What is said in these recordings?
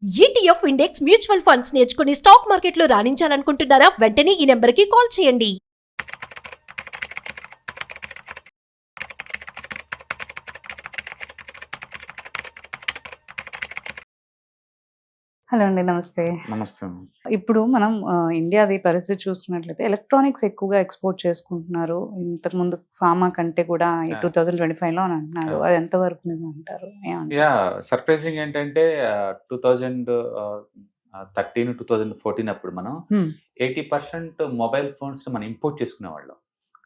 ETF index mutual funds నేర్చుకుని stock మార్కెట్లో రాణించాలనుకుంటున్నారా? వెంటనే ఈ నెంబర్కి కాల్ చేయండి. హలో అండి. నమస్తే. నమస్తే. ఇప్పుడు మనం ఇండియాది పరిస్థితి చూసుకున్నట్లయితే ఎలక్ట్రానిక్స్ ఎక్కువగా ఎక్స్‌పోర్ట్ చేసుకుంటున్నారు. ఇంతకుముందు ఫార్మా కంటే కూడా ఈ యాహ్! 2025లో అని అంటున్నారు. యాహ్! అది ఎంతవరకు నిజమంటారు? ఏమంటారు? సర్ప్రైజింగ్ ఏంటంటే 2013, 2014 అప్పుడు మనం హ్మ్. 80% మొబైల్ ఫోన్స్‌ని మనం ఇంపోర్ట్ చేసుకునేవాళ్ళం.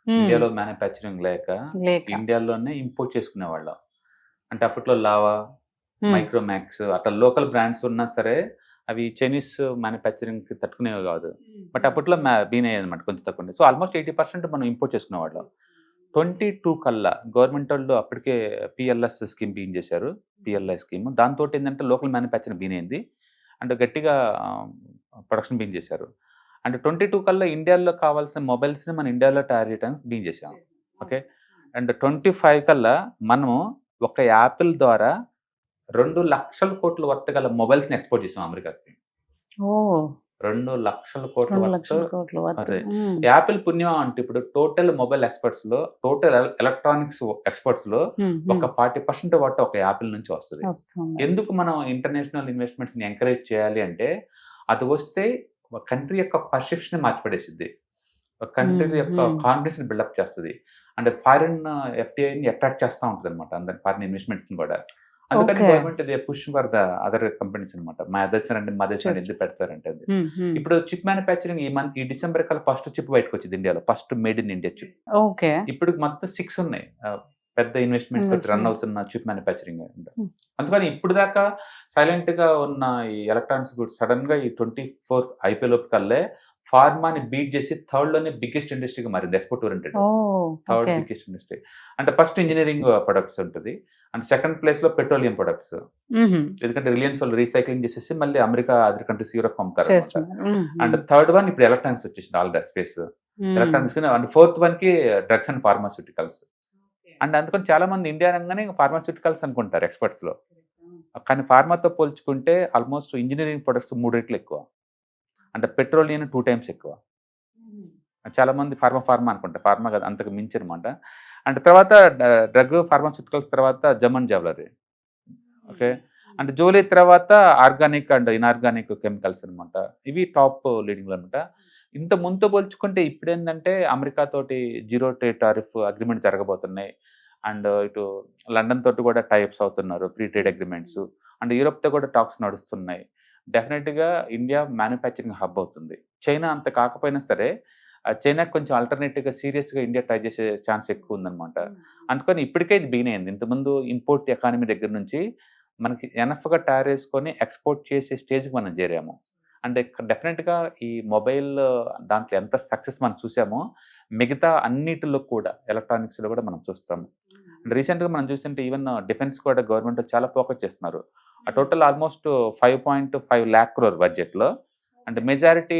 హ్మ్. ఇండియాలో మ్యానుఫ్యాక్చరింగ్ లేక ఇండియాలోనే ఇంపోర్ట్ చేసుకునేవాళ్ళం. అంటే అప్పట్లో లావా, హ్మ్. మైక్రోమాక్స్ అట్లా లోకల్ బ్రాండ్స్ ఉన్నా సరే అవి చైనీస్ మ్యానుఫ్యాక్చరింగ్‌కి తట్టుకునేవి కాదు. బట్ అప్పట్లో బీనయ్యేదన్నమాట కొంచెం తక్కువ. సో ఆల్మోస్ట్ 80% మనం ఇంపోర్ట్ చేసుకునేవాళ్ళం. 22 కల్లా గవర్నమెంటోళ్ళు అప్పటికే పీఎల్ఎస్ స్కీమ్ బిగిన్ చేశారు. PLI scheme. దాంతోటేందంటే లోకల్ మ్యానుఫ్యాక్చరింగ్ బిగిన్ అయింది. అండ్ గట్టిగా ప్రొడక్షన్ బిగిన్ చేశారు. అండ్ 22 కల్లా ఇండియాలో కావాల్సిన మొబైల్స్‌ని మన ఇండియాలో తయారు చేయడానికి బిగిన్ చేశాం. ఓకే. అండ్ 25 కల్లా మనము ఒక యాపిల్ ద్వారా 2,00,000,000,000 వర్త్ గల మొబైల్స్‌ని ఎక్స్‌పోర్ట్ చేసాం అమెరికాకి. ఓహ్! 2,00,000,000,000 2,00,000,000 వర్త్. అదే. హ్మ్. యాపిల్ పుణ్యమా అంటే ఇప్పుడు టోటల్ మొబైల్ ఎక్స్‌పర్ట్స్‌లో, టోటల్ ఎలక్ట్రానిక్స్ ఎక్స్‌పర్ట్స్‌లో హ్మ్. ఒక 40% వాటా ఒక యాపిల్ నుంచి వస్తది. వస్తుంది. ఎందుకు మనం ఇంటర్నేషనల్ ఇన్వెస్ట్‌మెంట్స్‌ని ఎంకరేజ్ చేయాలి అంటే, అది వస్తే ఒక కంట్రీ యొక్క పర్సెప్షనే మార్చిపడేసిద్ది. ఒక కంట్రీ యొక్క కాన్ఫిడెన్స్‌ని బిల్డప్ చేస్తది. అంటే ఫారిన్ ఎఫ్‌డిఐని అట్రాక్ట్ చేస్తా ఉంటదన్నమాట. అందరి ఫారిన్ ఇన్వెస్ట్‌మెంట్స్‌ని కూడా. అందుకని okay. Government they push for the other companies అన్నమాట. మా దేశం రండి, మా దేశంలో ఎందుకు పెడతారంటే అది. ఇప్పుడు చిప్ మ్యానుఫ్యాక్చరింగ్ ఈ డిసెంబర్ కల్లా ఫస్ట్ చిప్ బయటకొచ్చింది ఇండియాలో. First made in India chip. Okay. ఇప్పుడు మొత్తం 6 ఉన్నాయి. పెద్ద ఇన్వెస్ట్‌మెంట్స్ తోటి రన్ అవుతున్న చిప్ మ్యానుఫ్యాక్చరింగ్. హ్మ్. అందుకని ఇప్పుడు దాకా సైలెంట్‌గా ఉన్న ఈ ఎలక్ట్రానిక్స్ గూడ్స్ సడెన్‌గా ఈ 24 అయిపోయేలోపుకల్లే ఫార్మాని బీట్ చేసి థర్డ్‌లోనే బిగ్గెస్ట్ ఇండస్ట్రీగా మారింది. Export oriented. Oh! Third okay. Biggest industry. అంటే ఫస్ట్ ఇంజినీరింగ్ ప్రొడక్ట్స్ ఉంటది. అండ్ సెకండ్ ప్లేస్‌లో పెట్రోలియం ప్రొడక్ట్స్. హుహు. ఎందుకంటే రిలయన్స్ వాళ్ళు రీసైక్లింగ్ చేసేసి మళ్ళీ అమెరికా, అదర్ కంట్రీస్, యూరప్ పంపుతారన్నమాట. చేస్తున్నారు. అండ్ థర్డ్ వన్ ఇప్పుడు ఎలక్ట్రానిక్స్ వచ్చేసింది already space. Electronics and fourth వన్‌కి డ్రగ్స్ అండ్ ఫార్మాస్యూటికల్స్. అండ్ అందుకని చాలా మంది ఇండియా అనగానే ఫార్మాస్యూటికల్స్ అనుకుంటారు ఎక్స్‌పర్ట్స్‌లో. కానీ ఫార్మాతో పోల్చుకుంటే ఆల్మోస్ట్ ఇంజినీరింగ్ ప్రొడక్ట్స్ 3 రెట్లు ఎక్కువ. అంటే పెట్రోలియం 2 టైమ్స్ ఎక్కువ. చాలా మంది ఫార్మా అనుకుంటారు. ఫార్మా కాదు, అంతకు మించి అన్నమాట. అండ్ తర్వాత డ్రగ్ ఫార్మాస్యూటికల్స్ తర్వాత gem and jewellery. Okay. And jewellery తర్వాత ఆర్గానిక్ అండ్ ఇనార్గానిక్ కెమికల్స్ అన్నమాట. ఇవి టాప్ లీడింగ్‌లో అన్నమాట. ఇంత ముందుతో పోల్చుకుంటే ఇప్పుడేందంటే అమెరికా తోటి జీరో ట్రేడ్ టారిఫ్ అగ్రీమెంట్ జరగబోతున్నాయి. అండ్ ఇటు లండన్ తోటి కూడా టై అప్స్ అవుతున్నారు. Free trade agreements. అండ్ యూరోప్‌తో కూడా టాక్స్ నడుస్తున్నాయి. డెఫినిట్‌గా ఇండియా మ్యానుఫ్యాక్చరింగ్ హబ్ అవుతుంది. చైనా అంత కాకపోయినా సరే చైనాకి కొంచెం ఆల్టర్‌నేటివ్‌గా సీరియస్‌గా ఇండియా ట్రై చేసే ఛాన్స్ ఎక్కువుందన్నమాట. అందుకని ఇప్పటికే ఇది బిగిన్ అయింది. ఇంతకుముందు ఇంపోర్ట్ ఎకానమీ దగ్గర నుంచి మనకి ఎనఫ్‌గా తయారేసుకొని ఎక్స్‌పోర్ట్ చేసే స్టేజ్‌కి మనం చేరాము. అంటే డెఫినిట్‌గా ఈ మొబైల్ దాంట్లో ఎంత సక్సెస్ మనం చూసామో, మిగతా అన్నిటిలో కూడా ఎలక్ట్రానిక్స్‌లో కూడా మనం చూస్తాము. అండ్ రీసెంట్‌గా మనం చూస్తుంటే ఈవెన్ డిఫెన్స్ కూడా గవర్నమెంట్ చాలా ఫోకస్ చేస్తున్నారు. ఆ టోటల్ ఆల్మోస్ట్ 5.5 లాక్ క్రోర్ బడ్జెట్‌లో అంటే మెజారిటీ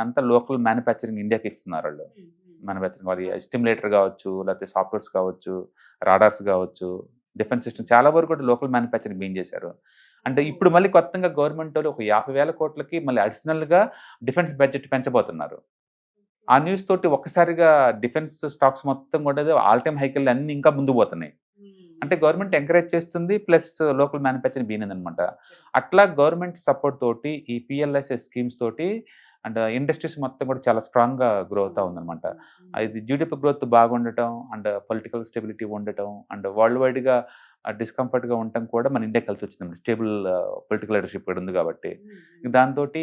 అంతా లోకల్ మ్యానుఫ్యాక్చరింగ్ ఇండియాకి ఇస్తున్నారాళ్ళు. మ్యానుఫ్యాక్చరింగ్ అది స్టిమ్యులేటర్ కావచ్చు, లేకపోతే సాఫ్ట్‌వేర్స్ కావచ్చు, రాడార్స్ కావచ్చు, డిఫెన్స్ సిస్టమ్ చాలా వరకు కూడా లోకల్ మ్యానుఫ్యాక్చరింగ్ బిగిన్ చేశారు. అంటే ఇప్పుడు మళ్ళీ కొత్తగా గవర్నమెంటోళ్ళు ఒక 50,000,00,00,000కి మళ్ళీ అడిషనల్‌గా డిఫెన్స్ బడ్జెట్ పెంచబోతున్నారు. ఆ న్యూస్ తోటి ఒక్కసారిగా డిఫెన్స్ స్టాక్స్ మొత్తం కూడా ఆల్ టైమ్ హైకెళ్ళి అన్నీ ఇంకా ముందుకు పోతున్నాయి. అంటే గవర్నమెంట్ ఎంకరేజ్ చేస్తుంది. ప్లస్ లోకల్ మ్యానుఫ్యాక్చరింగ్ బిగినిందనమాట. అట్లా గవర్నమెంట్ సపోర్ట్ తోటి ఈ పీఎల్ఐసీ స్కీమ్స్ తోటి అండ్ ఇండస్ట్రీస్ మొత్తం కూడా చాలా స్ట్రాంగ్‌గా గ్రో అవుతా ఉందనమాట. ఇది జీడీపీ గ్రోత్ బాగుండటం అండ్ పొలిటికల్ స్టెబిలిటీ ఉండటం అండ్ వరల్డ్ వైడ్‌గా డిస్కంఫర్ట్‌గా ఉండటం కూడా మన ఇండియాకి కలిసొచ్చిందండి. స్టేబుల్ పొలిటికల్ లీడర్‌షిప్ ఇక్కడ ఉంది కాబట్టి. దాంతోటి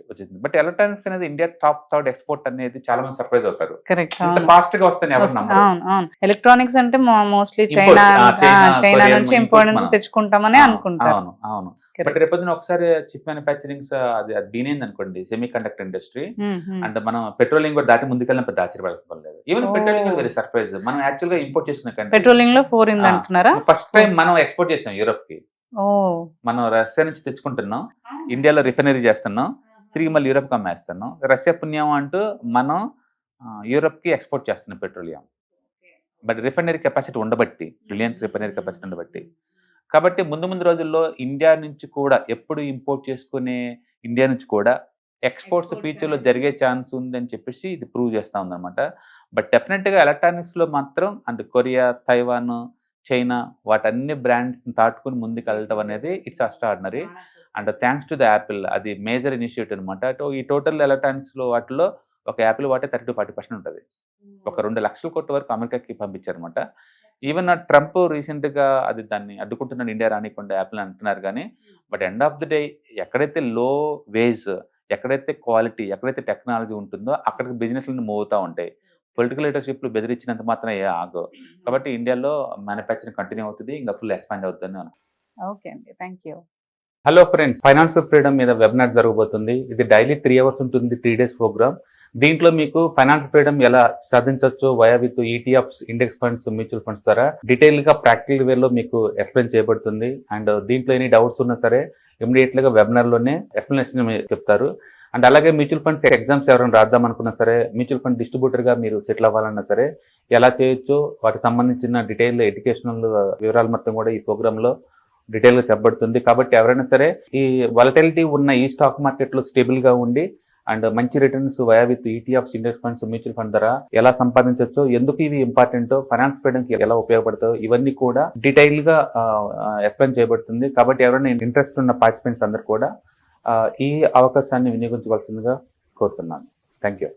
వచ్చేసింది. బట్ ఎలక్ట్రానిక్స్ అనేది ఇండియా టాప్ థర్డ్ ఎక్స్‌పోర్ట్ అనేది చాలా మంది సర్ప్రైజ్ అవుతారు. కరెక్ట్. ఇంత అవును. ఫాస్ట్‌గా వస్తాయని ఎవరు నమ్మరు. అవును. అవును. ఎలక్ట్రానిక్స్ అంటే మోస్ట్‌లీ ఇంపోర్ట్. చైనా కొరియా నుంచి ఇంపోర్ట్ ఇంపోర్ట్స్ నుంచి మనం. తెచ్చుకుంటామని ఆ! అనుకుంటారు. అవును. అవును. But correct. రేపొద్దున ఒకసారి చిప్ మ్యానుఫ్యాక్చరింగ్స్ అది అది బిగినయిందనుకోండి సెమీ కండక్టర్ ఇండస్ట్రీ. హ్మ్. అంటే మనం పెట్రోలియం కూడా దాటి ముందుకెళ్ళిన పెద్ద ఆశ్చర్యపడాల్సిన లేదు. ఈవెన్ పెట్రోలియం కూడా ఓహ్! Very surprise. మనం యాక్చువల్‌గా ఇంపోర్ట్ చేసుకునే కంట్రీ. పెట్రోలియంలో 4 అంటున్నారా? ఫస్ట్ టైమ్ మనం ఎక్స్‌పోర్ట్ చేసాం యూరప్‌కి. ఓహ్! మనం రష్యా నుంచి తెచ్చుకుంటున్నాం. ఇండియాలో రిఫైనరీ చేస్తున్నాం. తిరిగి మళ్ళీ యూరప్‌కి అమ్మేస్తున్నాం. రష్యా పుణ్యం అంటూ మనం యూరప్‌కి ఎక్స్‌పోర్ట్ చేస్తున్నాం పెట్రోలియం. బట్ రిఫైనరీ కెపాసిటీ ఉండబట్టి, రిలయన్స్ రిఫైనరీ కెపాసిటీ ఉండబట్టి. కాబట్టి ముందు రోజుల్లో ఇండియా నుంచి కూడా ఎప్పుడు ఇంపోర్ట్ చేసుకునే ఇండియా నుంచి కూడా ఎక్స్పోర్ట్స్ ఫ్యూచర్లో జరిగే ఛాన్స్ ఉందని చెప్పేసి ఇది ప్రూవ్ చేస్తూ ఉందన్నమాట. బట్ డెఫినెట్గా ఎలక్ట్రానిక్స్లో మాత్రం అంటే కొరియా, తైవాన్, చైనా వాటన్ని బ్రాండ్స్ని దాటుకుని ముందుకు వెళ్ళటం అనేది it's extraordinary. And thanks to the Apple, అది మేజర్ ఇనిషియేటివ్ అనమాట. ఈ టోటల్ ఎలక్ట్రానిక్స్లో వాటిలో ఒక యాపిల్ వాటే 30-40% ఉంటుంది. ఒక 2 లక్షల కోట్ల వరకు అమెరికాకి పంపించారనమాట. ఈవెన్ ట్రంప్ రీసెంట్గా అది దాన్ని అడ్డుకుంటున్నాడు, ఇండియా రానికుండా యాపిల్ అంటున్నారు. కానీ but end of the day ఎక్కడైతే లో వేజ్, ఎక్కడైతే క్వాలిటీ, ఎక్కడైతే టెక్నాలజీ ఉంటుందో అక్కడికి బిజినెస్లను మూవ్ అవుతూ ఉంటాయి. పొలిటికల్ లీడర్షిప్లు బెదిరించినంత మాత్రం ఏ ఆగో. కాబట్టి ఇండియాలో మ్యానుఫ్యాక్చరింగ్ కంటిన్యూ అవుతుంది, ఇంకా ఫుల్ ఎక్స్పాండ్ అవుతుంది. ఓకే అండి, thank you. Hello friends, financial freedom మీద వెబినార్ జరగబోతుంది. ఇది డైలీ 3 అవర్స్ ఉంటుంది, 3 days ప్రోగ్రామ్. దీంట్లో మీకు ఫైనాన్షియల్ ఫ్రీడమ్ ఎలా సాధించవచ్చు via with ETFs, index funds, mutual funds ద్వారా డీటెయిల్ గా ప్రాక్టికల్ వేలో మీకు ఎక్స్ప్లెయిన్ చేయబడుతుంది. అండ్ దీంట్లో ఎనీ డౌట్స్ ఉన్నా సరే ఇమీడియట్ గా వెబినార్ లోనే ఎక్స్ప్లెనేషన్ చెప్తారు. అండ్ అలాగే మ్యూచువల్ ఫండ్స్ ఎగ్జామ్స్ ఎవరైనా రాద్దాం అనుకున్నా సరే, మ్యూచువల్ ఫండ్ డిస్ట్రిబ్యూటర్ గా మీరు సెటిల్ అవ్వాలన్నా సరే ఎలా చేయొచ్చు, వాటికి సంబంధించిన డీటెయిల్ ఎడ్యుకేషనల్ వివరాలు మొత్తం కూడా ఈ ప్రోగ్రామ్ లో డీటెయిల్ గా చెప్పబడుతుంది. కాబట్టి ఎవరైనా సరే ఈ వాలటిలిటీ ఉన్న ఈ స్టాక్ మార్కెట్ లో స్టేబుల్ గా ఉండి అండ్ మంచి returns via with ETFs, index funds, mutual fund ద్వారా ఎలా సంపాదించవచ్చు, ఎందుకు ఇవి ఇంపార్టెంట్, ఫైనాన్స్ ఫ్రీడమ్ కి ఎలా ఉపయోగపడతాయో ఇవన్నీ కూడా డీటెయిల్ గా ఎక్స్ప్లెయిన్ చేయబడుతుంది. కాబట్టి ఎవరైనా ఇంట్రెస్ట్ ఉన్న పార్టిసిపెంట్స్ అందరూ కూడా ఈ అవకాశాన్ని వినియోగించవలసిందిగా కోరుతున్నాను. Thank you.